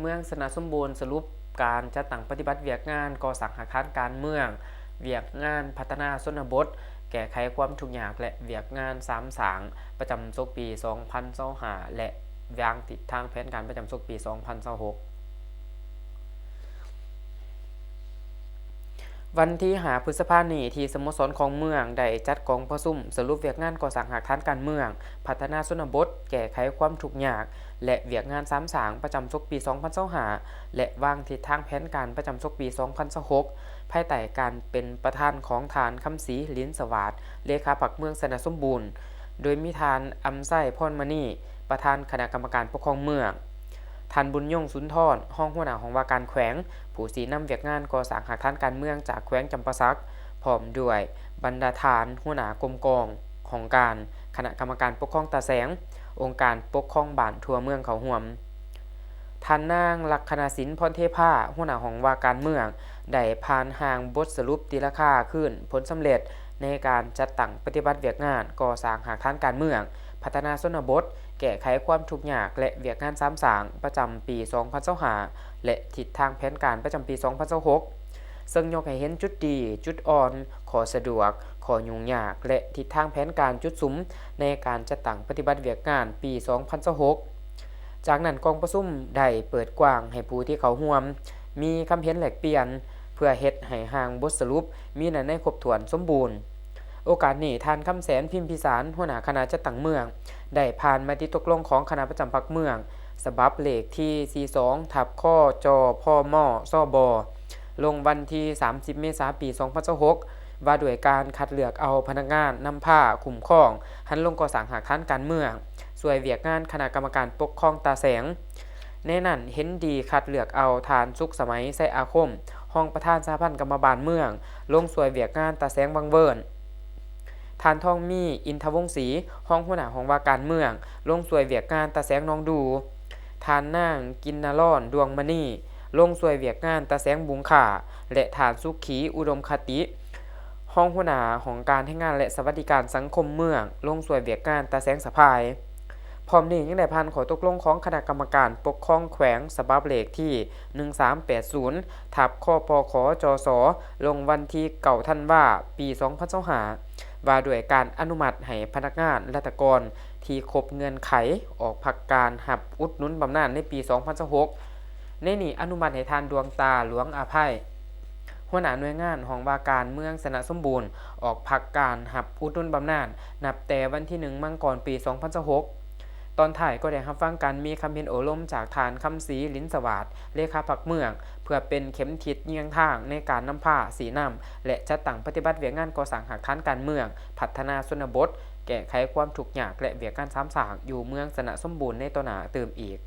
เมืองสนะสมบูรณ์สรุปการจัดตั้งปฏิบัติเวียกงานก่อสร้างอาคารการเมืองเวียกงานพัฒนาชนบทแก้ไขความทุกข์ยากและเวียกงาน3สางประจำศกปี2025และวางทิศทางแผนการประจำศกปี2026วันที่5 พฤษภาคมนี้ที่สโมสรของเมืองได้จัดกองประชุมสรุปเวียกงานก่อสร้างอาคารการเมืองพัฒนาชนบทแก้ไขความทุกข์ยากและเวียกงาน3สางประจำศกปี2025และวางทิศทางแผนการประจำศกปี2026ภายใต้การเป็นประธานของทานคำศรีลิ้นสวัสดิ์เลขาปลักเมืองสนะสมบูรณ์โดยมีทานอำไส้พรมณีประธานคณะกรรมการปกครองเมืองท่านบุญยงสุนทรห้องหัวหน้าของว่าการแขวงผู้สีนำเวียกงานก่อสร้างอาคารการเมืองจากแขวงจำปาสักพร้อมด้วยบรรดาฐานหัวหน้ากรมกองของการคณะกรรมการปกครองตาแสงองค์การปกครองบ้านทั่วเมืองเขาห่วมท่านนางลักษณศิลป์พรเทพาหัวหน้าของว่าการเมืองได้ผ่านห่างบทสรุปตีราคาขึ้นผลสำเร็จในการจัดตั้งปฏิบัติเวียกงานก่อสร้างอาคารการเมืองพัฒนาชนบทแก้ไขความทุกข์ยากและเวียกงาน3สางประจำปี2025และทิศทางแผนการประจำปี2026ซึ่งยกให้เห็นจุดดีจุดอ่อนข้อสะดวกข้อยุ่งยากและทิศทางแผนการจุดสุมในการจัดตั้งปฏิบัติเวียกงานปี2026จากนั้นกองประชุมได้เปิดกว้างให้ผู้ที่เขาร่วมมีคำเห็นแลกเปลี่ยนเพื่อเฮ็ดให้ร่างบทสรุปมีในครบถ้วนสมบูรณ์โอกาสนี้ท่านคำแสนพิมพิสารหัวหน้าคณะจัดตั้งเมืองได้ผ่านมติตกลงของคณะประจำพรรคเมืองฉบับเลขที่42ทับข้อจอพมซบลงวันที่30เมษายนปี2026ว่าด้วยการคัดเลือกเอาพนักงานนำผ้าคุ้มครองหันลงก่อสร้างอาคารการเมืองส่วยเวียกงานคณะกรรมการปกครองตาแสงในนั้นเห็นดีคัดเลือกเอาทานสุขสมัยไสอาคมห้องประธานสหพันธ์กรรมบาลเมืองลงส่วยเวียกงานตาแสงวังเวิร์นทานทองมีอินทวงศ์ศรีห้องหัวหน้าของว่าการเมืองลงส่วยเวียกงานตาแสงนองดูทานนางกินนาร่อนดวงมณีลงส่วยเวียกงานตาแสงบุงขาและฐานสุขีอุดมคติห้องหัวหน้าของการให้งานและสวัสดิการสังคมเมืองลงส่วยเวียกงานตาแสงสะพายพร้อมนี้ยังได้ผ่านขอตกลงของคณะกรรมการปกครองแขวงฉบับเลขที่1380ทับข้อปขจสลงวันที่9ธันวาคมปี2025ว่าด้วยการอนุมัติให้พนักงานราชการที่ครบเงื่อนไขออกพักการหับอุดหนุนบำนาญในปี2026ในนี้อนุมัติให้ทานดวงตาหลวงอาภัยหัวหน้าหน่วยงานของว่าการเมืองสนะสมบูรณ์ออกพักการหับอุดหนุนบำนาญนับแต่วันที่1มังกรปี2026ตอนถ่ายก็ได้รับฟังการมีคำเห็นโอลมจากทานคำศรีลิ้นสวัสดิ์เลขาพรรคเมืองเพื่อเป็นเข็มทิศเยียงทางในการนำผ้าสีน้ำและจัดตั้งปฏิบัติเวียกงานก่อสร้างอาคารการเมืองพัฒนาชนบทแก้ไขความทุกข์ยากและเวียกงาน3สางอยู่เมืองสนะสมบูรณ์ในต่อหน้าเติมอีก